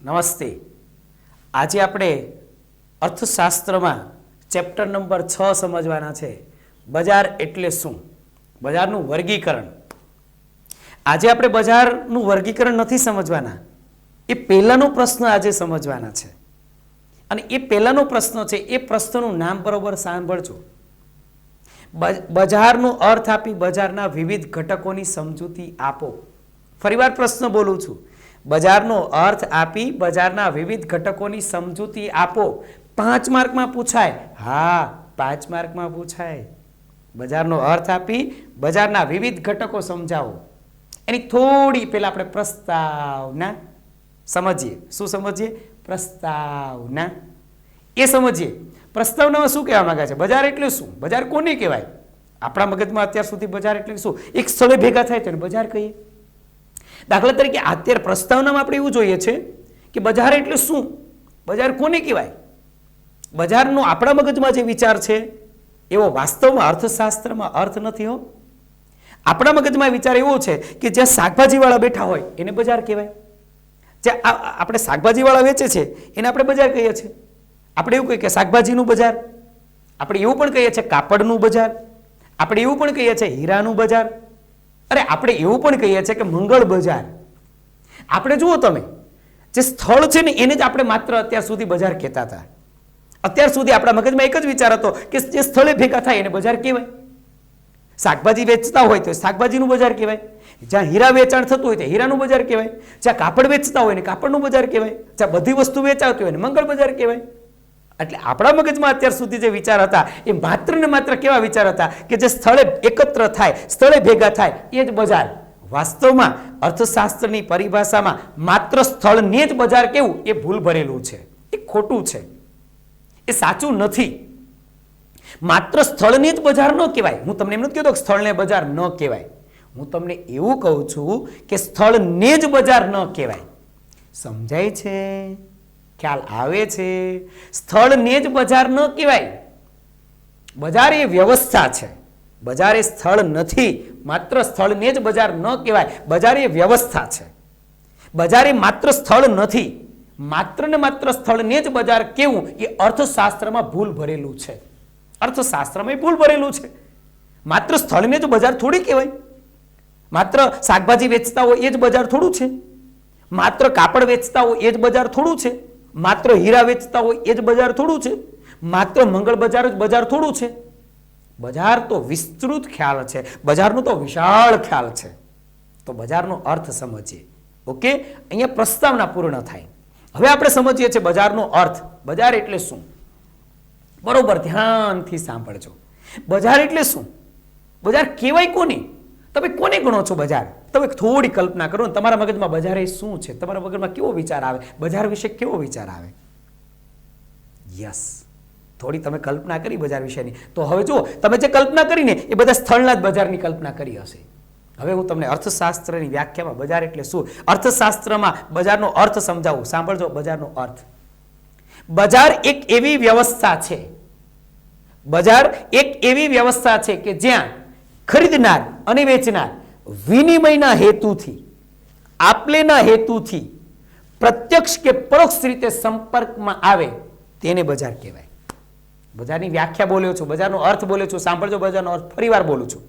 નમસ્તે. આજે આપણે અર્થશાસ્ત્રમાં ચેપ્ટર નંબર 6 સમજવાના છે. બજાર એટલે શું? બજારનું વર્ગીકરણ. આજે આપણે બજારનું વર્ગીકરણ નથી સમજવાના, એ પહેલાનો પ્રશ્ન આજે સમજવાના છે. અને એ પહેલાનો પ્રશ્ન છે, એ પ્રશ્નનું નામ બરોબર સાંભળજો. બજારનો અર્થ આપી બજારના વિવિધ ઘટકોની સમજૂતી આપો. ફરીવાર પ્રશ્ન બોલું છું. બજારનો અર્થ આપી બજારના વિવિધ ઘટકોની સમજૂતી આપો. 5 માર્કમાં પૂછાય. હા, 5 માર્કમાં પૂછાય. બજારનો અર્થ આપી બજારના વિવિધ ઘટકો સમજાવો. એની થોડી પહેલા આપણે પ્રસ્તાવના સમજીએ. શું સમજીએ? પ્રસ્તાવના. એ સમજીએ. પ્રસ્તાવનામાં શું કહેવા માંગે છે? બજાર એટલે શું? બજાર કોને કહેવાય? આપણા મગજમાં અત્યાર સુધી બજાર એટલે શું? એક સ્થળે ભેગા થાય તો બજાર કહીએ. દાખલા તરીકે અત્યારે પ્રસ્તાવનામાં આપણે એવું જોઈએ છે કે બજાર એટલે શું? બજાર કોને કહેવાય? બજારનો આપણા મગજમાં જે વિચાર છે એવો વાસ્તવમાં અર્થશાસ્ત્રમાં અર્થ નથી હો. આપણા મગજમાં વિચાર એવો છે કે જ્યાં શાકભાજીવાળા બેઠા હોય એને બજાર કહેવાય. જ્યાં આપણે શાકભાજીવાળા વેચે છે એને આપણે બજાર કહીએ છીએ. આપણે એવું કહીએ કે શાકભાજીનું બજાર, આપણે એવું પણ કહીએ છીએ કાપડનું બજાર, આપણે એવું પણ કહીએ છીએ હીરાનું બજાર, અરે આપણે એવું પણ કહીએ છીએ કે મંગળ બજાર. આપણે જુઓ, તમે જે સ્થળ છે ને એને જ આપણે માત્ર અત્યાર સુધી બજાર કહેતા હતા. અત્યાર સુધી આપણા મગજમાં એક જ વિચાર હતો કે જે સ્થળે ભેગા થાય એને બજાર કહેવાય. શાકભાજી વેચતા હોય તો શાકભાજીનું બજાર કહેવાય, જ્યાં હીરા વેચાણ થતું હોય તો હીરાનું બજાર કહેવાય, જ્યાં કાપડ વેચતા હોય ને કાપડનું બજાર કહેવાય, જ્યાં બધી વસ્તુ વેચાતી હોય ને મંગળ બજાર કહેવાય. એટલે આપણા મગજમાં અત્યાર સુધી જે વિચાર હતા એ માત્ર ને માત્ર કેવા વિચાર હતા કે જે સ્થળે એકત્ર થાય, સ્થળે ભેગા થાય એ જ બજાર. વાસ્તવમાં અર્થશાસ્ત્રની પરિભાષામાં માત્ર સ્થળને જ બજાર કેવું એ ભૂલ ભરેલું છે, એ ખોટું છે, એ સાચું નથી. માત્ર સ્થળને જ બજાર ન કહેવાય. હું તમને એમ નથી કહેતો કે સ્થળને બજાર ન કહેવાય. હું તમને એવું કહું છું કે સ્થળને જ બજાર ન કહેવાય. સમજાય છે? ખ્યાલ આવે છે? સ્થળને જ બજાર ન કહેવાય. બજાર એ વ્યવસ્થા છે. બજાર એ સ્થળ નથી. માત્ર સ્થળને જ બજાર ન કહેવાય. બજાર એ વ્યવસ્થા છે. બજાર એ માત્ર સ્થળ નથી. માત્ર ને માત્ર સ્થળને જ બજાર કેવું એ અર્થશાસ્ત્રમાં ભૂલ ભરેલું છે. અર્થશાસ્ત્રમાં એ ભૂલ ભરેલું છે. માત્ર સ્થળને જ બજાર થોડી કહેવાય. માત્ર શાકભાજી વેચતા હોય એ જ બજાર થોડું છે. માત્ર કાપડ વેચતા હોય એ જ બજાર થોડું છે. માત્ર હીરા વેચતા હોય એ જ બજાર થોડું છે. માત્ર મંગળ બજાર જ બજાર થોડું છે. બજાર તો વિસ્તૃત ખ્યાલ છે. બજારનો તો વિશાળ ખ્યાલ છે. તો બજારનો અર્થ સમજીએ. ઓકે, અહીંયા પ્રસ્તાવના પૂર્ણ થાય. હવે આપણે સમજીએ છીએ બજારનો અર્થ. બજાર એટલે શું? બરોબર ધ્યાનથી સાંભળજો. બજાર એટલે શું? બજાર કહેવાય કોને? તમે કોને ગણો છો બજાર? તમે થોડી કલ્પના કરો ને તમારા મગજમાં બજાર એ શું છે? તમારા મગજમાં કેવો વિચાર આવે? બજાર વિશે કેવો વિચાર આવે? યસ, થોડી તમે કલ્પના કરી બજાર વિશેની. તો હવે જુઓ, તમે જે કલ્પના કરીને એ બધા સ્થળના જ બજારની કલ્પના કરી હશે. હવે હું તમને અર્થશાસ્ત્રની વ્યાખ્યામાં બજાર એટલે શું, અર્થશાસ્ત્રમાં બજારનો અર્થ સમજાવું. સાંભળજો બજારનો અર્થ. બજાર એક એવી વ્યવસ્થા છે. બજાર એક એવી વ્યવસ્થા છે કે જ્યાં ખરીદનાર અને વેચનાર વિનિમયના હેતુથી, આપલેના હેતુથી પ્રત્યક્ષ કે પરોક્ષ રીતે સંપર્કમાં આવે તેને બજાર કહેવાય. બજારની વ્યાખ્યા બોલ્યો છું, બજારનો અર્થ બોલ્યો છું. સાંભળજો બજારનો અર્થ ફરીવાર બોલું છું.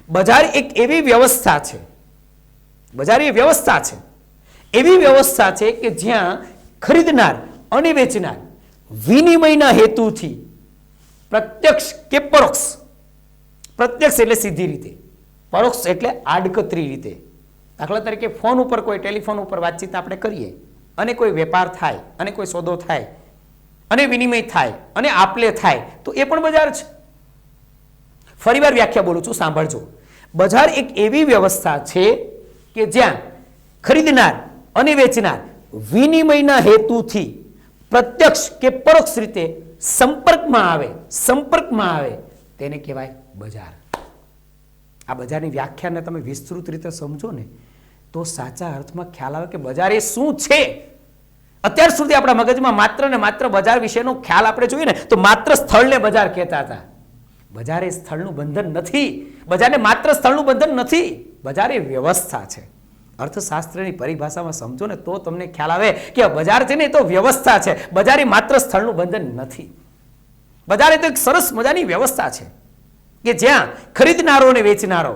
બજાર એક એવી વ્યવસ્થા છે. બજાર એ વ્યવસ્થા છે. એવી વ્યવસ્થા છે કે જ્યાં ખરીદનાર અને વેચનાર વિનિમયના હેતુથી પ્રત્યક્ષ કે પરોક્ષ, પ્રત્યક્ષ એટલે સીધી રીતે, પરોક્ષ એટલે આડકતરી રીતે. દાખલા તરીકે ફોન ઉપર, કોઈ ટેલિફોન ઉપર વાતચીત આપણે કરીએ અને કોઈ વેપાર થાય અને કોઈ સોદો થાય અને વિનિમય થાય અને આપલે થાય તો એ પણ બજાર છે. ફરીવાર વ્યાખ્યા બોલું છું, સાંભળજો. બજાર એક એવી વ્યવસ્થા છે કે જ્યાં ખરીદનાર અને વેચનાર વિનિમયના હેતુથી પ્રત્યક્ષ કે પરોક્ષ રીતે સંપર્કમાં આવે તેને કહેવાય બજાર. આ બજારની વ્યાખ્યાને તમે વિસ્તૃત રીતે સમજો ને તો સાચા અર્થમાં ખ્યાલ આવે કે બજાર એ શું છે. અત્યાર સુધી આપણા મગજમાં માત્ર ને માત્ર બજાર વિશેનો ખ્યાલ આપણે જોઈએ ને તો માત્ર સ્થળને બજાર કહેતા હતા. બજાર એ સ્થળનું બંધન નથી. બજારને માત્ર સ્થળનું બંધન નથી. બજાર એ વ્યવસ્થા છે. અર્થશાસ્ત્રની પરિભાષામાં સમજો ને તો તમને ખ્યાલ આવે કે બજાર છે ને એ તો વ્યવસ્થા છે. બજાર એ માત્ર સ્થળનું બંધન નથી. બજાર એ તો એક સરસ મજાની વ્યવસ્થા છે કે જ્યાં ખરીદનારો અને વેચનારો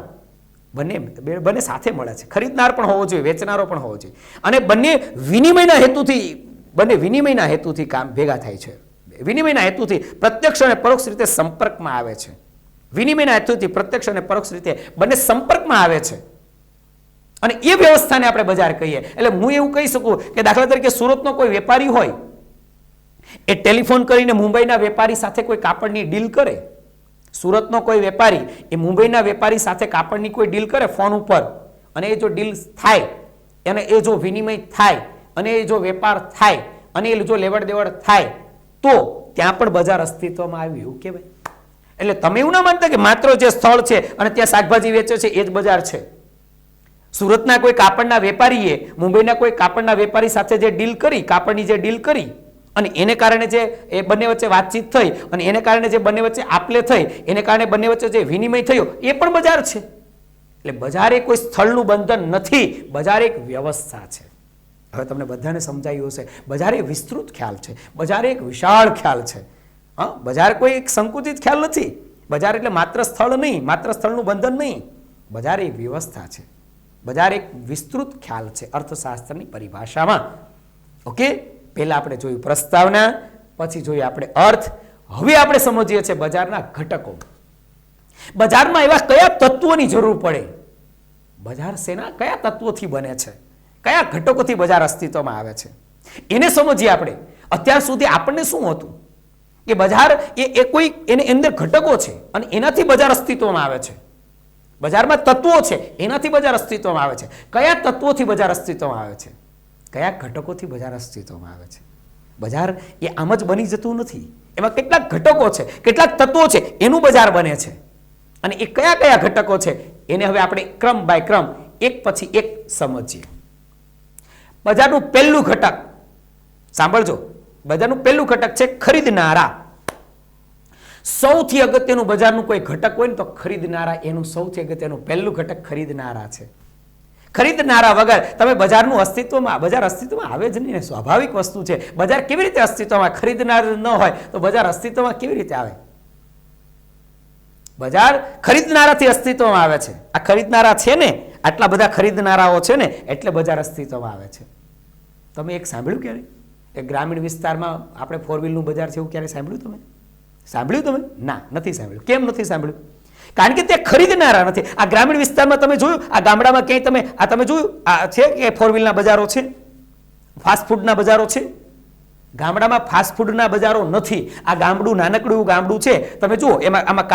બંને સાથે મળે છે. ખરીદનાર પણ હોવો જોઈએ, વેચનારો પણ હોવો જોઈએ, અને બંને વિનિમયના હેતુથી કામ ભેગા થાય છે. વિનિમયના હેતુથી પ્રત્યક્ષ અને પરોક્ષ રીતે સંપર્કમાં આવે છે. વિનિમયના હેતુથી પ્રત્યક્ષ અને પરોક્ષ રીતે બંને સંપર્કમાં આવે છે, અને એ વ્યવસ્થાને આપણે બજાર કહીએ. એટલે હું એવું કહી શકું કે દાખલા તરીકે સુરતનો કોઈ વેપારી હોય, એ ટેલિફોન કરીને મુંબઈના વેપારી સાથે કોઈ કાપડની ડીલ કરે. સુરતનો કોઈ વેપારી એ મુંબઈના વેપારી સાથે કાપડની કોઈ ડીલ કરે ફોન ઉપર, અને એ જો ડીલ થાય અને એ જો વિનિમય થાય અને એ જો વેપાર થાય અને એ જો લેવડ દેવડ થાય તો ત્યાં પણ બજાર અસ્તિત્વમાં આવ્યું, એવું કહેવાય. એટલે તમે એવું ના માનતા કે માત્ર જે સ્થળ છે અને ત્યાં શાકભાજી વેચે છે એ જ બજાર છે. સુરતના કોઈ કાપડના વેપારીએ મુંબઈના કોઈ કાપડના વેપારી સાથે જે ડીલ કરી, કાપડની જે ડીલ કરી, અને એને કારણે જે એ બંને વચ્ચે વાતચીત થઈ અને એને કારણે જે બંને વચ્ચે આપલે થઈ, એને કારણે બંને વચ્ચે જે વિનિમય થયો, એ પણ બજાર છે. એટલે બજાર એ કોઈ સ્થળનું બંધન નથી, બજાર એક વ્યવસ્થા છે. હવે તમને બધાને સમજાયું હશે. બજાર એ વિસ્તૃત ખ્યાલ છે, બજાર એક વિશાળ ખ્યાલ છે. હા, બજાર કોઈ એક સંકુચિત ખ્યાલ નથી. બજાર એટલે માત્ર સ્થળ નહીં, માત્ર સ્થળનું બંધન નહીં. બજાર એક વ્યવસ્થા છે. બજાર એક વિસ્તૃત ખ્યાલ છે અર્થશાસ્ત્રની પરિભાષામાં. ઓકે, પહેલા આપણે જોયું પ્રસ્તાવના, પછી જોઈએ આપણે અર્થ. હવે આપણે સમજીએ છીએ બજારના ઘટકો. બજારમાં એવા કયા તત્વોની જરૂર પડે? બજાર શેના કયા તત્વોથી બને છે? કયા ઘટકોથી બજાર અસ્તિત્વમાં આવે છે? એને સમજીએ આપણે. અત્યાર સુધી આપણને શું હતું કે બજાર એ કોઈ એની અંદર ઘટકો છે અને એનાથી બજાર અસ્તિત્વમાં આવે છે. બજારમાં તત્વો છે, એનાથી બજાર અસ્તિત્વમાં આવે છે. કયા તત્વોથી બજાર અસ્તિત્વમાં આવે છે? કયા ઘટકોથી બજાર અસ્તિત્વમાં આવે છે? બજાર એ આમ જ બની જતું નથી. એમાં કેટલાક ઘટકો છે, કેટલાક તત્વો છે, એનું બજાર બને છે. અને એ કયા કયા ઘટકો છે એને હવે આપણે ક્રમ બાય ક્રમ એક પછી એક સમજીએ. બજારનું પહેલું ઘટક સાંભળજો. બજારનું પહેલું ઘટક છે ખરીદનારા. સૌથી અગત્યનું બજારનું કોઈ ઘટક હોય ને તો ખરીદનારા એનું સૌથી અગત્યનું પહેલું ઘટક ખરીદનારા છે. ખરીદનારા વગર તમે બજારનું બજાર અસ્તિત્વમાં આવે જ નહીં. સ્વાભાવિક વસ્તુ છે. બજાર કેવી રીતે અસ્તિત્વમાં? ખરીદનાર ન હોય તો બજાર અસ્તિત્વમાં કેવી રીતે આવે? બજાર ખરીદનારાથી અસ્તિત્વમાં આવે છે. આ ખરીદનારા છે ને, આટલા બધા ખરીદનારાઓ છે ને એટલે બજાર અસ્તિત્વમાં આવે છે. તમે એક સાંભળ્યું ક્યારે? એ ગ્રામીણ વિસ્તારમાં આપણે 4 વ્હીલનું બજાર છે એવું ક્યારે સાંભળ્યું તમે? સાંભળ્યું તમે? ના, નથી સાંભળ્યું. કેમ નથી સાંભળ્યું? કારણ કે તે ખરીદનારા નથી. આ ગ્રામીણ વિસ્તારમાં તમે જોયું? આ ગામડામાં ક્યાંય તમે જોયું આ છે કે 4 વ્હીલના બજારો છે, ફાસ્ટ ફૂડના બજારો છે? ગામડામાં ફાસ્ટ ફૂડના બજારો નથી. આ ગામડું નાનકડું ગામડું છે. તમે જુઓ એમાં આમાં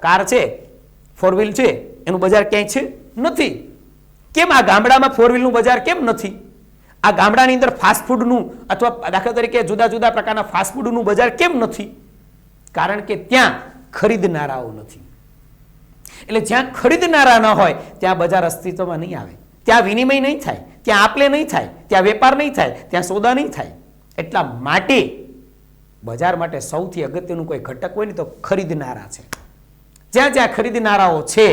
કાર છે, 4 વ્હીલ છે, એનું બજાર ક્યાંય છે? નથી. કેમ આ ગામડામાં 4 વ્હીલનું બજાર કેમ નથી? આ ગામડાની અંદર ફાસ્ટ ફૂડનું અથવા દાખલા તરીકે જુદા જુદા પ્રકારના ફાસ્ટ ફૂડનું બજાર કેમ નથી? કારણ કે ત્યાં ખરીદનારાઓ નથી. એટલે જ્યાં ખરીદનારા ન હોય ત્યાં બજાર અસ્તિત્વમાં નહીં આવે. ત્યાં વિનિમય નહીં થાય, ત્યાં આપલે નહીં થાય, ત્યાં વેપાર નહીં થાય, ત્યાં સોદા નહીં થાય. એટલા માટે બજાર માટે સૌથી અગત્યનું કોઈ ઘટક હોય ને તો ખરીદનારા છે. જ્યાં જ્યાં ખરીદનારાઓ છે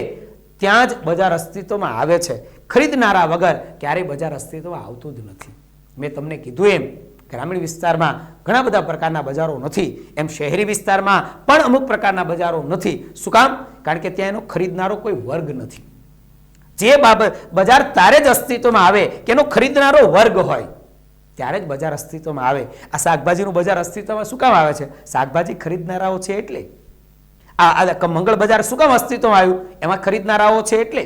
ત્યાં જ બજાર અસ્તિત્વમાં આવે છે. ખરીદનારા વગર ક્યારેય બજાર અસ્તિત્વમાં આવતું જ નથી. મેં તમને કીધું એમ ગ્રામીણ વિસ્તારમાં ઘણા બધા પ્રકારના બજારો નથી, એમ શહેરી વિસ્તારમાં પણ અમુક પ્રકારના બજારો નથી. શું કામ? કારણ કે ત્યાં એનો ખરીદનારો કોઈ વર્ગ નથી. જે બજાર ત્યારે જ અસ્તિત્વમાં આવે કે એનો ખરીદનારો વર્ગ હોય, ત્યારે જ બજાર અસ્તિત્વમાં આવે. આ શાકભાજીનું બજાર અસ્તિત્વમાં શું કામ આવે છે? શાકભાજી ખરીદનારાઓ છે એટલે. આ મંગળ બજાર શું કામ અસ્તિત્વમાં આવ્યું? એમાં ખરીદનારાઓ છે એટલે.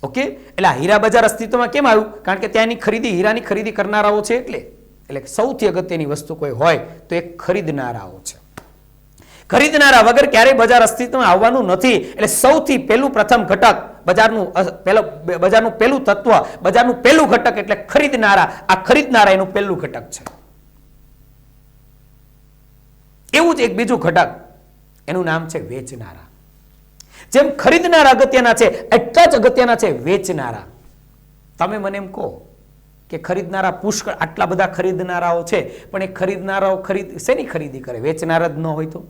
ઓકે, એટલે હીરા બજાર અસ્તિત્વમાં કેમ આવ્યું? કારણ કે ત્યાંની હીરાની ખરીદી કરનારાઓ છે એટલે. એટલે સૌથી અગત્યની વસ્તુ કોઈ હોય તો એ ખરીદનારાઓ છે. ખરીદનારા વગર ક્યારેય બજાર અસ્તિત્વમાં આવવાનું નથી. એટલે સૌથી પહેલું પ્રથમ ઘટક બજારનું પહેલું તત્વ, બજારનું પહેલું ઘટક એટલે ખરીદનારા. આ ખરીદનારા એનું પહેલું ઘટક છે. એવું જ એક બીજું ઘટક, એનું નામ છે વેચનારા. જેમ ખરીદનારા અગત્યના છે એટલા જ અગત્યના છે વેચનારા. તમે મને એમ કહો કે ખરીદનારા પુષ્કળ આટલા બધા ખરીદનારાઓ છે, પણ એ ખરીદનારાઓ શેની ખરીદી કરે? વેચનારા જ ન હોય તો?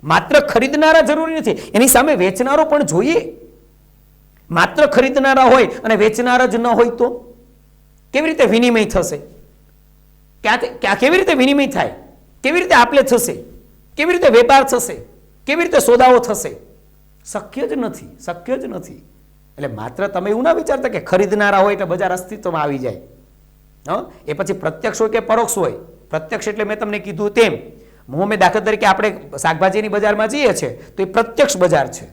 માત્ર ખરીદનારા જરૂરી નથી, એની સામે વેચનારો પણ જોઈએ. માત્ર ખરીદનારા હોય અને વેચનારા જ ન હોય તો કેવી રીતે વિનિમય થશે? કેવી રીતે વિનિમય થાય? કેવી રીતે આપલે થશે? કેવી રીતે વેપાર થશે? કેવી રીતે સોદાઓ થશે? શક્ય જ નથી, શક્ય જ નથી. એટલે માત્ર તમે એવું ના વિચારતા કે ખરીદનારા હોય એટલે બજાર અસ્તિત્વમાં આવી જાય. એ પછી પ્રત્યક્ષ હોય કે પરોક્ષ હોય. પ્રત્યક્ષ એટલે મેં તમને કીધું તેમ, મેં દાખલા તરીકે આપણે શાકભાજીની બજારમાં જઈએ છીએ તો એ પ્રત્યક્ષ બજાર છે.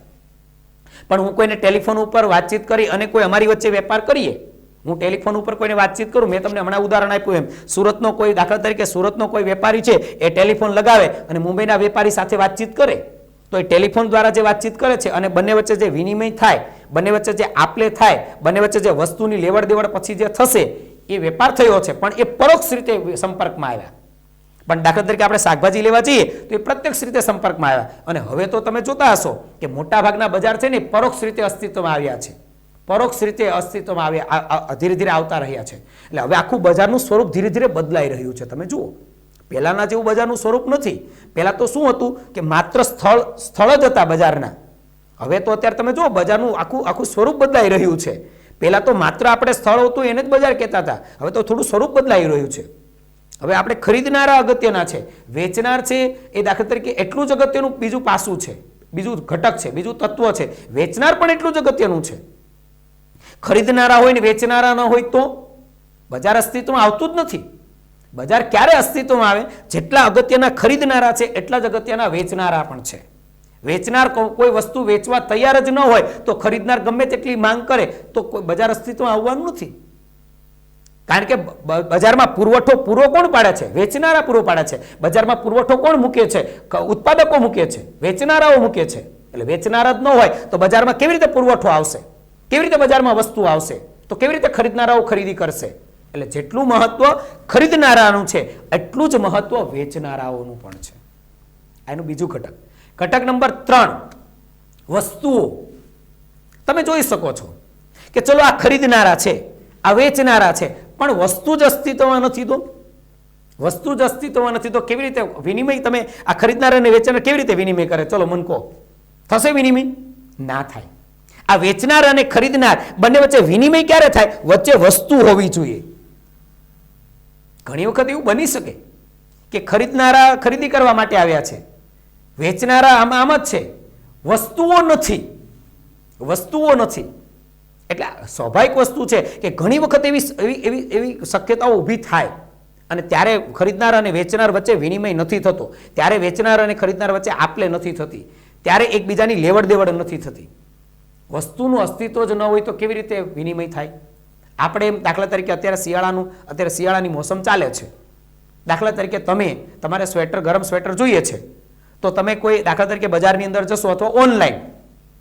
પણ હું કોઈને ટેલિફોન ઉપર વાતચીત કરી અને કોઈ અમારી વચ્ચે વેપાર કરીએ, હું ટેલિફોન ઉપર કોઈને વાતચીત કરું, મેં તમને હમણાં ઉદાહરણ આપ્યું એમ, સુરતનો કોઈ દાખલા તરીકે સુરતનો કોઈ વેપારી છે એ ટેલિફોન લગાવે અને મુંબઈના વેપારી સાથે વાતચીત કરે, તો એ ટેલિફોન દ્વારા જે વાતચીત કરે છે અને બંને વચ્ચે જે વિનિમય થાય, બંને વચ્ચે જે આપલે થાય, બંને વચ્ચે જે વસ્તુની લેવડ દેવડ પછી જે થશે એ વેપાર થયો છે, પણ એ પરોક્ષ રીતે સંપર્કમાં આવ્યા. પણ દાખલા તરીકે આપણે શાકભાજી લેવા જઈએ તો એ પ્રત્યક્ષ રીતે સંપર્કમાં આવ્યા. અને હવે તો તમે જોતા હશો કે મોટાભાગના બજાર છે ને પરોક્ષ રીતે અસ્તિત્વમાં આવ્યા છે, પરોક્ષ રીતે અસ્તિત્વમાં આવ્યા, ધીરે ધીરે આવતા રહ્યા છે. એટલે હવે આખું બજારનું સ્વરૂપ ધીરે ધીરે બદલાઈ રહ્યું છે. તમે જુઓ, પહેલાના જેવું બજારનું સ્વરૂપ નથી. પહેલા તો શું હતું કે માત્ર સ્થળ જ હતા બજારના. હવે તો અત્યારે તમે જુઓ બજારનું આખું સ્વરૂપ બદલાઈ રહ્યું છે. પહેલા તો માત્ર આપણે સ્થળ હતું એને જ બજાર કહેતા હતા, હવે તો થોડું સ્વરૂપ બદલાઈ રહ્યું છે. હવે આપણે ખરીદનારા અગત્યના છે, વેચનાર છે એ દાખલા તરીકે એટલું જ અગત્યનું બીજું પાસું છે, બીજું ઘટક છે, બીજું તત્વ છે. વેચનાર પણ એટલું જ અગત્યનું છે. ખરીદનારા હોય ને વેચનારા ન હોય તો બજાર અસ્તિત્વમાં આવતું જ નથી. બજાર ક્યારે અસ્તિત્વમાં આવે? જેટલા અગત્યના ખરીદનારા છે એટલા જ અગત્યના વેચનારા પણ છે. વેચનાર કોઈ વસ્તુ વેચવા તૈયાર જ ન હોય તો ખરીદનાર ગમે તેટલી માંગ કરે તો કોઈ બજાર અસ્તિત્વમાં આવવાનું નથી. કારણ કે બજારમાં પુરવઠો પૂરો કોણ પાડે છે? વેચનારા પૂરો પાડે છે. બજારમાં પુરવઠો કોણ મૂકે છે? ઉત્પાદકો મૂકે છે, વેચનારાઓ મૂકે છે. એટલે વેચનારા જ ન હોય તો બજારમાં કેવી રીતે પુરવઠો આવશે? કેવી રીતે બજારમાં વસ્તુ આવશે? તો કેવી રીતે ખરીદનારાઓ ખરીદી કરશે? એટલે જેટલું મહત્વ ખરીદનારાનું છે એટલું જ મહત્વ વેચનારાઓનું પણ છે. એનું બીજું ઘટક, ઘટક નંબર 3, વસ્તુઓ. તમે જોઈ શકો છો કે ચલો આ ખરીદનારા છે, આ વેચનારા છે, પણ વસ્તુ જ અસ્તિત્વમાં નથી. તો વસ્તુ જ અસ્તિત્વમાં નથી તો કેવી રીતે વિનિમય? તમે આ ખરીદનાર અને વેચનાર કેવી રીતે વિનિમય કરે? ચલો મન કહો, થશે વિનિમય? ના થાય. આ વેચનાર અને ખરીદનાર બંને વચ્ચે વિનિમય ક્યારે થાય? વચ્ચે વસ્તુ હોવી જોઈએ. ઘણી વખત એવું બની શકે કે ખરીદનારા ખરીદી કરવા માટે આવ્યા છે, વેચનારા આમ જ છે, વસ્તુઓ નથી, વસ્તુઓ નથી. એટલે સ્વાભાવિક વસ્તુ છે કે ઘણી વખત એવી શક્યતાઓ ઊભી થાય અને ત્યારે ખરીદનાર અને વેચનાર વચ્ચે વિનિમય નથી થતો, ત્યારે વેચનાર અને ખરીદનાર વચ્ચે આપલે નથી થતી, ત્યારે એકબીજાની લેવડ દેવડ નથી થતી. વસ્તુનું અસ્તિત્વ જ ન હોય તો કેવી રીતે વિનિમય થાય? આપણે એમ દાખલા તરીકે અત્યારે શિયાળાની મોસમ ચાલે છે. દાખલા તરીકે તમારે સ્વેટર, ગરમ સ્વેટર જોઈએ છે તો તમે કોઈ દાખલા તરીકે બજારની અંદર જશો અથવા ઓનલાઈન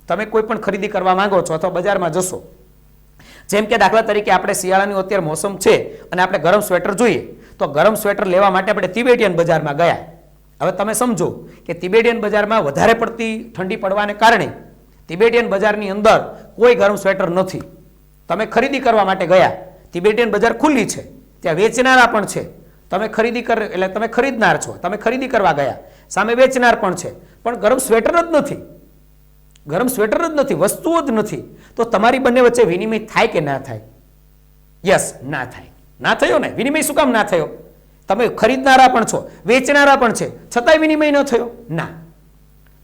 તમે કોઈ પણ ખરીદી કરવા માંગો છો અથવા બજારમાં જશો. જેમ કે દાખલા તરીકે આપણે શિયાળાની અત્યારે મોસમ છે અને આપણે ગરમ સ્વેટર જોઈએ તો ગરમ સ્વેટર લેવા માટે આપણે તિબેટિયન બજારમાં ગયા. હવે તમે સમજો કે તિબેટિયન બજારમાં વધારે પડતી ઠંડી પડવાને કારણે તિબેટિયન બજારની અંદર કોઈ ગરમ સ્વેટર નથી. તમે ખરીદી કરવા માટે ગયા, તિબેટિયન બજાર ખુલ્લી છે, ત્યાં વેચનારા પણ છે. તમે એટલે તમે ખરીદનાર છો, તમે ખરીદી કરવા ગયા, સામે વેચનાર પણ છે, પણ ગરમ સ્વેટર જ નથી, ગરમ સ્વેટર જ નથી, વસ્તુઓ જ નથી. તો તમારી બંને વચ્ચે વિનિમય થાય કે ના થાય? યસ, ના થાય. ના થયો ને? વિનિમય શું કામ ના થયો? તમે ખરીદનારા પણ છો, વેચનારા પણ છે, છતાંય વિનિમય ન થયો? ના.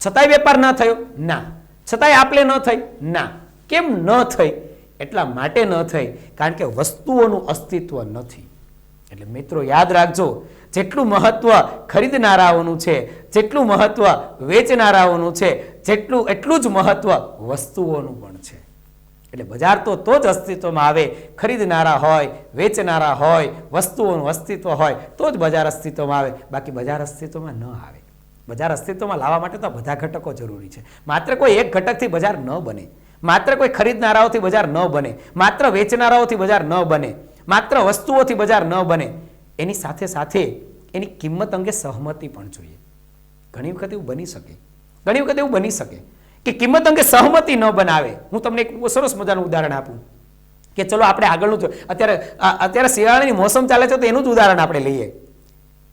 છતાંય વેપાર ના થયો? ના. છતાંય આપલે ન થઈ? ના. કેમ ન થઈ? એટલા માટે ન થઈ કારણ કે વસ્તુઓનું અસ્તિત્વ નથી. એટલે મિત્રો યાદ રાખજો, જેટલું મહત્વ ખરીદનારાઓનું છે, જેટલું મહત્વ વેચનારાઓનું છે, એટલું જ મહત્વ વસ્તુઓનું પણ છે. એટલે બજાર તો જ અસ્તિત્વમાં આવે, ખરીદનારા હોય, વેચનારા હોય, વસ્તુઓનું અસ્તિત્વ હોય તો જ બજાર અસ્તિત્વમાં આવે, બાકી બજાર અસ્તિત્વમાં ન આવે. બજાર અસ્તિત્વમાં લાવવા માટે તો બધા ઘટકો જરૂરી છે. માત્ર કોઈ એક ઘટકથી બજાર ન બને, માત્ર કોઈ ખરીદનારાઓથી બજાર ન બને, માત્ર વેચનારાઓથી બજાર ન બને, માત્ર વસ્તુઓથી બજાર ન બને. એની સાથે સાથે એની કિંમત અંગે સહમતિ પણ જોઈએ. ઘણી વખત એવું બની શકે કે કિંમત અંગે સહમતિ ન બનાવે. હું તમને એક સરસ મજાનું ઉદાહરણ આપું કે ચલો આપણે આગળનું અત્યારે શિયાળાની મોસમ ચાલે છે તો એનું જ ઉદાહરણ આપણે લઈએ.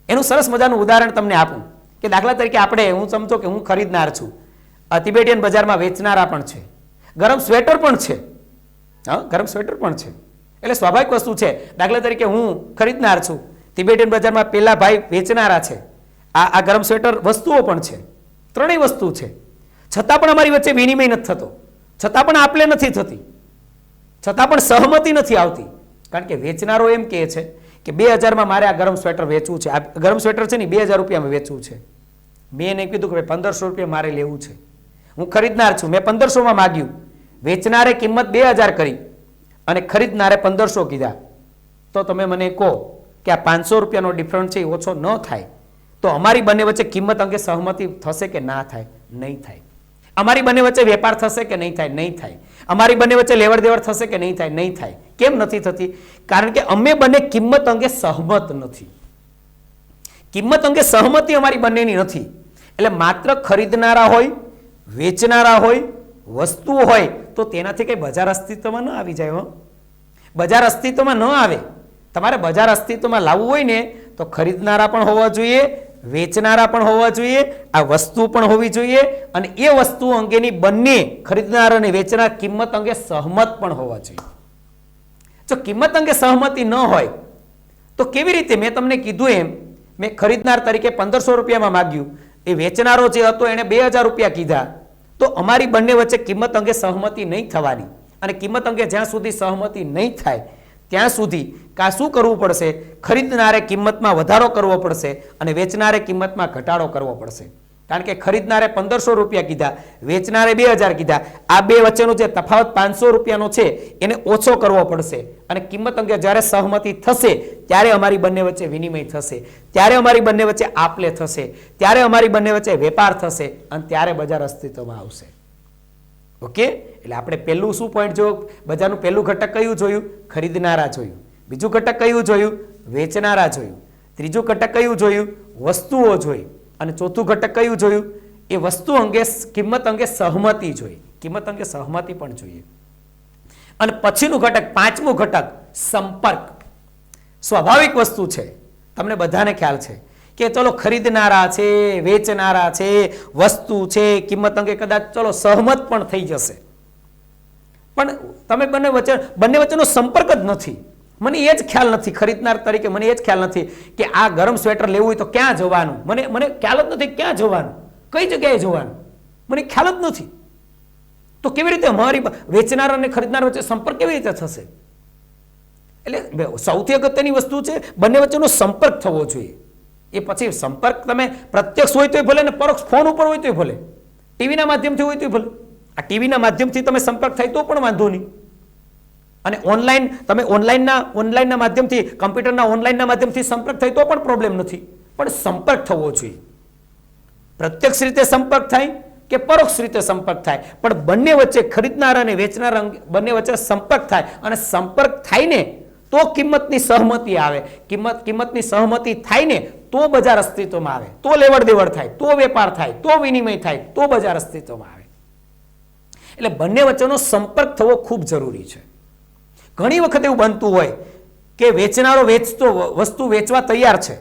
એનું સરસ મજાનું ઉદાહરણ તમને આપું કે દાખલા તરીકે હું સમજો કે હું ખરીદનાર છું, તિબેટિયન બજારમાં વેચનારા પણ છે, ગરમ સ્વેટર પણ છે, હા, ગરમ સ્વેટર પણ છે. એટલે સ્વાભાવિક વસ્તુ છે. દાખલા તરીકે હું ખરીદનાર છું, તિબેટિયન બજારમાં પેલા ભાઈ વેચનારા છે, આ ગરમ સ્વેટર વસ્તુઓ પણ છે, ત્રણેય વસ્તુ છે. છતાં પણ અમારી વચ્ચે વિનિમય નથી થતો, છતાં પણ આપલે નથી થતી, છતાં પણ સહમતિ નથી આવતી. કારણ કે વેચનારો એમ કહે છે કે 2000માં મારે આ ગરમ સ્વેટર વેચવું છે. આ ગરમ સ્વેટર છે ને 2000 રૂપિયામાં વેચવું છે. મેં એને કીધું કે 1500 રૂપિયા મારે લેવું છે. હું ખરીદનાર છું, મેં 1500માં માગ્યું, વેચનારે કિંમત 2000 કરી અને ખરીદનારે 1500 કીધા. તો તમે મને કહો કે આ 500 રૂપિયાનો ડિફરન્સ છે એ ઓછો ન થાય તો અમારી બંને વચ્ચે કિંમત અંગે સહમતિ થશે કે ના થાય? નહીં થાય. અમારી બંને વચ્ચે વેપાર થશે કે નહીં થાય? નહીં થાય. અમારી બંને વચ્ચે લેવડ દેવડ થશે કે નહીં થાય? નહીં થાય. કેમ નથી થતી? કારણ કે અમે બંને કિંમત અંગે સહમત નથી. કિંમત અંગે સહમતિ અમારી બંનેની નથી. એટલે માત્ર ખરીદનારા હોય, વેચનારા હોય, વસ્તુ હોય તો તેનાથી કઈ બજાર અસ્તિત્વમાં ન આવી જાય. બજાર અસ્તિત્વમાં ન આવે. તમારે બજાર અસ્તિત્વમાં લાવવું હોય ને તો ખરીદનારા પણ હોવા જોઈએ, વેચનારા પણ હોવા જોઈએ, આ વસ્તુ પણ હોવી જોઈએ અને એ વસ્તુ અંગેની બંને ખરીદનાર અને વેચનાર કિંમત અંગે સહમત પણ હોવા જોઈએ. જો કિંમત અંગે સહમતિ ન હોય તો કેવી રીતે? મેં તમને કીધું એમ, મેં ખરીદનાર તરીકે 1500 રૂપિયામાં માગ્યું, એ વેચનારો જે હતો એને 2000 રૂપિયા કીધા, તો અમારી બંને વચ્ચે કિંમત અંગે સહમતિ નહીં થવાની. અને કિંમત અંગે જ્યાં સુધી સહમતિ નહીં થાય ત્યાં સુધી શું કરવું પડશે? ખરીદનારે કિંમતમાં વધારો કરવો પડશે અને વેચનારે કિંમતમાં ઘટાડો કરવો પડશે. કારણ કે ખરીદનારે 1500 રૂપિયા કીધા, વેચનારે 2000 કીધા. આ બે વચ્ચેનો જે તફાવત 500 રૂપિયાનો છે એને ઓછો કરવો પડશે અને કિંમત અંગે જ્યારે સહમતિ થશે ત્યારે અમારી બંને વચ્ચે વિનિમય થશે, ત્યારે અમારી બંને વચ્ચે આપલે થશે, ત્યારે અમારી બંને વચ્ચે વેપાર થશે અને ત્યારે બજાર અસ્તિત્વમાં આવશે. ઓકે? એટલે આપણે પહેલું શું પોઈન્ટ જોયું? બજારનું પહેલું ઘટક કયું જોયું? ખરીદનારા જોયું. બીજું ઘટક કયું જોયું? વેચનારા જોયું. ત્રીજું ઘટક કયું જોયું? વસ્તુઓ જોઈ. અને ચોથું ઘટક કયું જોયું? એ વસ્તુ અંગે કિંમત અંગે સહમતિ જોઈ. કિંમત અંગે સહમતિ પણ જોઈએ. અને પછીનું ઘટક, પાંચમું ઘટક, સંપર્ક. સ્વાભાવિક વસ્તુ છે, તમને બધાને ખ્યાલ છે કે ચલો ખરીદનારા છે, વેચનારા છે, વસ્તુ છે, કિંમત અંગે કદાચ ચલો સહમત પણ થઈ જશે, પણ તમે બંને વચ્ચેનો સંપર્ક જ નથી. મને એ જ ખ્યાલ નથી, ખરીદનાર તરીકે મને એ જ ખ્યાલ નથી કે આ ગરમ સ્વેટર લેવું હોય તો ક્યાં જવાનું. મને ખ્યાલ જ નથી ક્યાં જવાનું, કઈ જગ્યાએ જવાનું, મને ખ્યાલ જ નથી. તો કેવી રીતે અમારી વેચનાર અને ખરીદનાર વચ્ચે સંપર્ક કેવી રીતે થશે? એટલે સૌથી અગત્યની વસ્તુ છે બંને વચ્ચેનો સંપર્ક થવો જોઈએ. એ પછી સંપર્ક તમે પ્રત્યક્ષ હોય તોય ભલે ને પરોક્ષ ફોન ઉપર હોય તોય ભલે, ટીવીના માધ્યમથી હોય તોય ભલે. આ ટીવીના માધ્યમથી તમે સંપર્ક થાય તો પણ વાંધો નહીં. અને ઓનલાઈન તમે ઓનલાઈનના માધ્યમથી, કમ્પ્યુટરના ઓનલાઈનના માધ્યમથી સંપર્ક થાય તો પણ પ્રોબ્લેમ નથી, પણ સંપર્ક થવો જોઈએ. પ્રત્યક્ષ રીતે સંપર્ક થાય કે પરોક્ષ રીતે સંપર્ક થાય, પણ બંને વચ્ચે ખરીદનાર અને વેચનાર બંને વચ્ચે સંપર્ક થાય. અને સંપર્ક થાય ને તો કિંમતની સહમતિ આવે, કિંમતની સહમતિ થાય ને તો બજાર અસ્તિત્વમાં આવે, તો લેવડ દેવડ થાય, તો વેપાર થાય, તો વિનિમય થાય, તો બજાર અસ્તિત્વમાં આવે. એટલે બંને વચ્ચેનો સંપર્ક થવો ખૂબ જરૂરી છે. ઘણી વખત એવું બનતું હોય કે વેચનારો વસ્તુ વેચવા તૈયાર છે,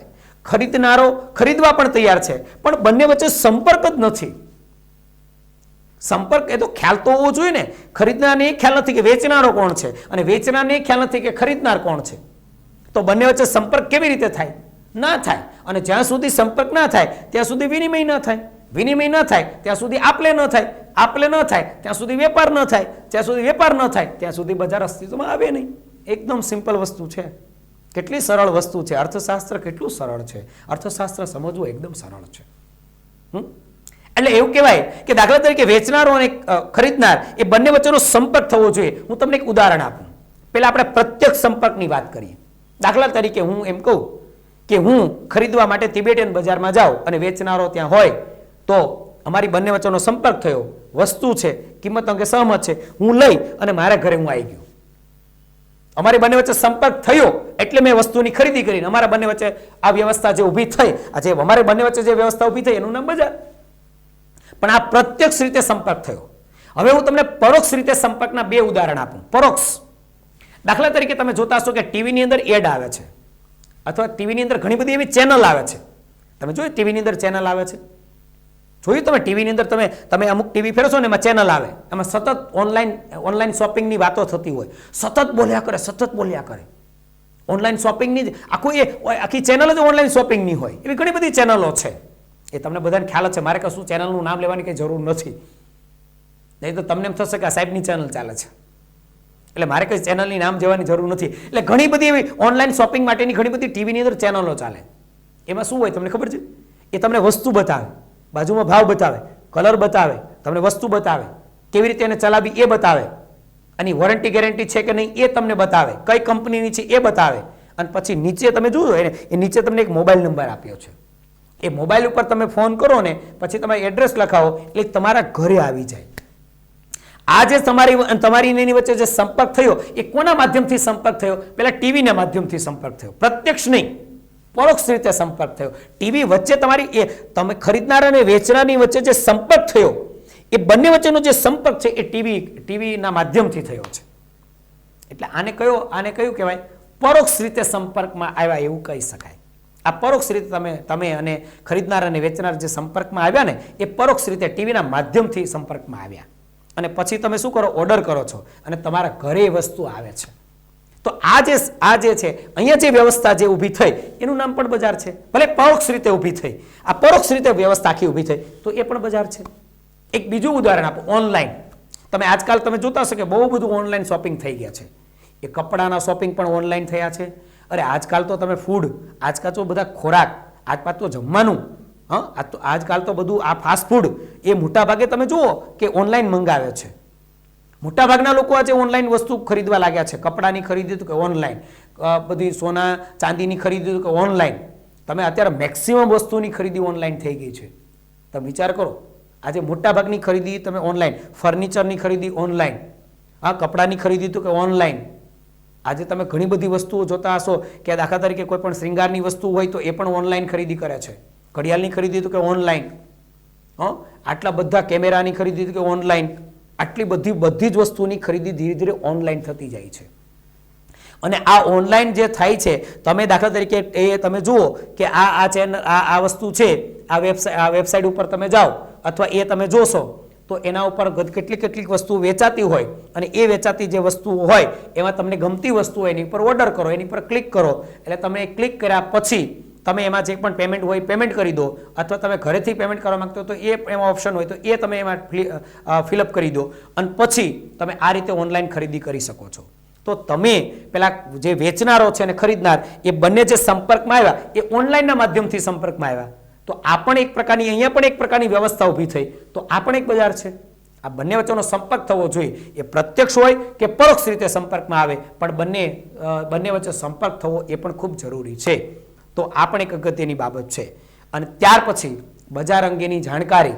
ખરીદનારો ખરીદવા પણ તૈયાર છે, પણ બંને વચ્ચે સંપર્ક જ નથી. સંપર્ક એ તો ખ્યાલ તો હોવો જોઈએ ને. ખરીદનારને એ ખ્યાલ નથી કે વેચનારો કોણ છે અને વેચનારને એ ખ્યાલ નથી કે ખરીદનાર કોણ છે. તો બંને વચ્ચે સંપર્ક કેવી રીતે થાય? ના થાય. અને જ્યાં સુધી સંપર્ક ના થાય ત્યાં સુધી વિનિમય ન થાય, વિનિમય ન થાય ત્યાં સુધી આપલે ન થાય, આપલે ન થાય ત્યાં સુધી વેપાર ન થાય, જ્યાં સુધી વેપાર ન થાય ત્યાં સુધી બજાર અસ્તિત્વમાં આવે નહીં. એકદમ સિમ્પલ વસ્તુ છે. કેટલી સરળ વસ્તુ છે. અર્થશાસ્ત્ર કેટલું સરળ છે. અર્થશાસ્ત્ર સમજવું એકદમ સરળ છે. એટલે એવું કહેવાય કે દાખલા તરીકે વેચનારો અને ખરીદનાર એ બંને વચ્ચેનો સંપર્ક થવો જોઈએ. હું તમને એક ઉદાહરણ આપું. પહેલા આપણે પ્રત્યક્ષ સંપર્કની વાત કરીએ. દાખલા તરીકે હું એમ કહું કે હું ખરીદવા માટે તિબેટિયન બજારમાં જાઉં અને વેચનારો ત્યાં હોય તો અમારી બંને વચ્ચેનો સંપર્ક થયો, વસ્તુ છે, કિંમત અંગે સહમત છે, હું લઈ અને મારા ઘરે હું આવી ગયો. અમારી બંને વચ્ચે સંપર્ક થયો એટલે મેં વસ્તુની ખરીદી કરીને અમારા બંને વચ્ચે આ વ્યવસ્થા જે ઊભી થઈ, આજે અમારી બંને વચ્ચે જે વ્યવસ્થા ઊભી થઈ એનું નામ બજાર. પણ આ પ્રત્યક્ષ રીતે સંપર્ક થયો. હવે હું તમને પરોક્ષ રીતે સંપર્કના બે ઉદાહરણ આપું. પરોક્ષ, દાખલા તરીકે તમે જોતા હશો કે ટીવીની અંદર એડ આવે છે અથવા ટીવીની અંદર ઘણી બધી એવી ચેનલ આવે છે. તમે જોયું ટીવીની અંદર ચેનલ આવે છે. જોયું તમે ટીવીની અંદર તમે અમુક ટીવી ફેરશો ને એમાં ચેનલ આવે, એમાં સતત ઓનલાઈન શોપિંગની વાતો થતી હોય, સતત બોલ્યા કરે ઓનલાઈન શોપિંગની આખી ચેનલ જ ઓનલાઈન શોપિંગની હોય. એવી ઘણી બધી ચેનલો છે, એ તમને બધાને ખ્યાલ જ છે. મારે કશું ચેનલનું નામ લેવાની કંઈ જરૂર નથી, નહીં તો તમને એમ થશે કે આ સાહેબની ચેનલ ચાલે છે, એટલે મારે કંઈ ચેનલની નામ જવાની જરૂર નથી. એટલે ઘણી બધી એવી ઓનલાઈન શોપિંગ માટેની ઘણી બધી ટીવીની અંદર ચેનલો ચાલે. એમાં શું હોય તમને ખબર છે? એ તમને વસ્તુ બતાવે, બાજુમાં ભાવ બતાવે, કલર બતાવે, તમને વસ્તુ બતાવે, કેવી રીતે એને ચલાવી એ બતાવે, આની વોરંટી ગેરંટી છે કે નહીં એ તમને બતાવે, કઈ કંપનીની છે એ બતાવે, અને પછી નીચે તમે જુઓ એ નીચે તમને એક મોબાઈલ નંબર આપ્યો છે. એ મોબાઈલ ઉપર તમે ફોન કરો ને પછી તમારી એડ્રેસ લખાવો એટલે તમારા ઘરે આવી જાય. આ જે તમારી એની વચ્ચે જે સંપર્ક થયો એ કોના માધ્યમથી સંપર્ક થયો? પેલા ટીવીના માધ્યમથી સંપર્ક થયો, પ્રત્યક્ષ નહીં, પરોક્ષ રીતે સંપર્ક થયો. ટીવી વચ્ચે તમારી તમે ખરીદનાર અને વેચનારની વચ્ચે જે સંપર્ક થયો એ બંને વચ્ચેનો જે સંપર્ક છે એ ટીવીના માધ્યમથી થયો છે. એટલે આને કયું કહેવાય? પરોક્ષ રીતે સંપર્કમાં આવ્યા એવું કહી શકાય. આ પરોક્ષ રીતે તમે અને ખરીદનાર અને વેચનાર જે સંપર્કમાં આવ્યા ને એ પરોક્ષ રીતે ટીવીના માધ્યમથી સંપર્કમાં આવ્યા, અને પછી તમે શું કરો? ઓર્ડર કરો છો અને તમારા ઘરે વસ્તુ આવે છે. તો આ જે છે અહીંયા જે વ્યવસ્થા જે ઊભી થઈ એનું નામ પણ બજાર છે. ભલે પરોક્ષ રીતે ઊભી થઈ, આ પરોક્ષ રીતે વ્યવસ્થા આખી ઊભી થઈ તો એ પણ બજાર છે. એક બીજું ઉદાહરણ આપો, ઓનલાઈન. આજકાલ તમે જોતા હશો કે બહુ બધું ઓનલાઈન શોપિંગ થઈ ગયા છે. એ કપડાના શોપિંગ પણ ઓનલાઈન થયા છે. અરે આજકાલ તો તમે આજકાલ તો બધા ખોરાક, આજકાલ તો જમવાનું, આજકાલ તો બધું આ ફાસ્ટ ફૂડ એ મોટા ભાગે તમે જુઓ કે ઓનલાઈન મંગાવે છે. મોટા ભાગના લોકો આજે ઓનલાઈન વસ્તુ ખરીદવા લાગ્યા છે. કપડાની ખરીદી તો કે ઓનલાઈન, બધી સોના ચાંદીની ખરીદી તો કે ઓનલાઈન. તમે અત્યારે મેક્સિમમ વસ્તુની ખરીદી ઓનલાઈન થઈ ગઈ છે. તમે વિચાર કરો, આજે મોટા ભાગની ખરીદી તમે ઓનલાઈન, ફર્નિચરની ખરીદી ઓનલાઈન, કપડાની ખરીદી તો કે ઓનલાઈન. આજે તમે ઘણી બધી વસ્તુઓ જોતા હશો કે દાખલા તરીકે કોઈ પણ શ્રૃંગારની વસ્તુ હોય તો એ પણ ઓનલાઈન ખરીદી કરે છે. ઘડિયાળની ખરીદી તો કે ઓનલાઈન, આટલા બધા કેમેરાની ખરીદી તો કે ઓનલાઈન. આટલી બધી જ વસ્તુની ખરીદી ધીરે ધીરે ઓનલાઈન થતી જાય છે. અને આ ઓનલાઈન જે થાય છે, તમે દાખલા તરીકે તમે જુઓ કે આ ચેનલ આ વસ્તુ છે, આ વેબસાઇટ ઉપર તમે જાઓ અથવા એ તમે જોશો તો એના ઉપર કેટલીક વસ્તુઓ વેચાતી હોય, અને એ વેચાતી જે વસ્તુઓ હોય એમાં તમને ગમતી વસ્તુ હોય એની પર ઓર્ડર કરો, એની પર ક્લિક કરો. એટલે તમે ક્લિક કર્યા પછી તમે એમાં જે પણ પેમેન્ટ હોય પેમેન્ટ કરી દો, અથવા તમે ઘરેથી પેમેન્ટ કરવા માંગતો તો એ એમાં ઓપ્શન હોય તો એ તમે એમાં ફિલઅપ કરી દો, અને પછી તમે આ રીતે ઓનલાઈન ખરીદી કરી શકો છો. તો તમે પેલા જે વેચનારો છે અને ખરીદનાર એ બંને જે સંપર્કમાં આવ્યા એ ઓનલાઈનના માધ્યમથી સંપર્કમાં આવ્યા. તો આ પણ એક પ્રકારની, અહીંયા પણ એક પ્રકારની વ્યવસ્થા ઊભી થઈ. તો આ પણ એક બજાર છે. આ બંને વચ્ચેનો સંપર્ક થવો જોઈએ. એ પ્રત્યક્ષ હોય કે પરોક્ષ રીતે સંપર્કમાં આવે, પણ બંને વચ્ચે સંપર્ક થવો એ પણ ખૂબ જરૂરી છે. તો આ પણ એક અગત્યની બાબત છે. અને ત્યાર પછી બજાર અંગેની જાણકારી.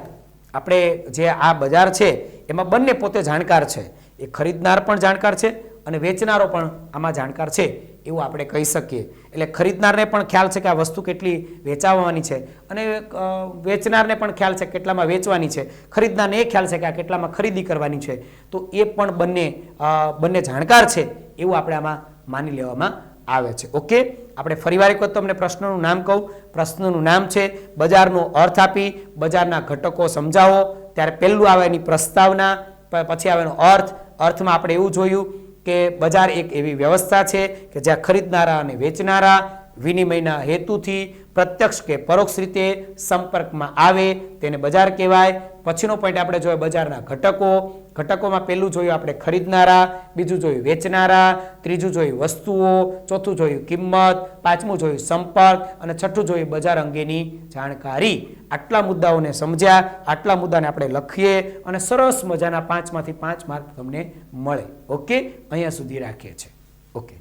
આપણે જે આ બજાર છે એમાં બંને પોતે જાણકાર છે. એ ખરીદનાર પણ જાણકાર છે અને વેચનારો પણ આમાં જાણકાર છે એવું આપણે કહી શકીએ. એટલે ખરીદનારને પણ ખ્યાલ છે કે આ વસ્તુ કેટલી વેચાવાની છે, અને વેચનારને પણ ખ્યાલ છે કેટલામાં વેચવાની છે. ખરીદનારને એ ખ્યાલ છે કે આ કેટલામાં ખરીદી કરવાની છે. તો એ પણ બંને જાણકાર છે એવું આપણે આમાં માની લેવામાં આવે છે. ઓકે, આપણે ફરીવાર એક વખત તમને પ્રશ્નનું નામ કહું. પ્રશ્નનું નામ છે બજારનો અર્થ આપી બજારના ઘટકો સમજાવો. ત્યારે પહેલું આવે એની પ્રસ્તાવના, પછી આવે એનો અર્થ. અર્થમાં આપણે એવું જોયું કે બજાર એક એવી વ્યવસ્થા છે કે જ્યાં ખરીદનારા અને વેચનારા વિનિમયના હેતુથી પ્રત્યક્ષ કે પરોક્ષ રીતે સંપર્કમાં આવે તેને બજાર કહેવાય. પછીનો પોઈન્ટ આપણે જોયો બજારના ઘટકો. ઘટકોમાં પહેલું જોયું આપણે ખરીદનારા, બીજું જોયું વેચનારા, ત્રીજું જોયું વસ્તુઓ, ચોથું જોયું કિંમત, પાંચમું જોયું સંપર્ક, અને છઠ્ઠું જોયું બજાર અંગેની જાણકારી. આટલા મુદ્દાઓને સમજ્યા, આટલા મુદ્દાને આપણે લખીએ અને સરસ મજાના 5 માંથી 5 માર્ક તમને મળે. ઓકે, અહીંયા સુધી રાખીએ છીએ. ઓકે.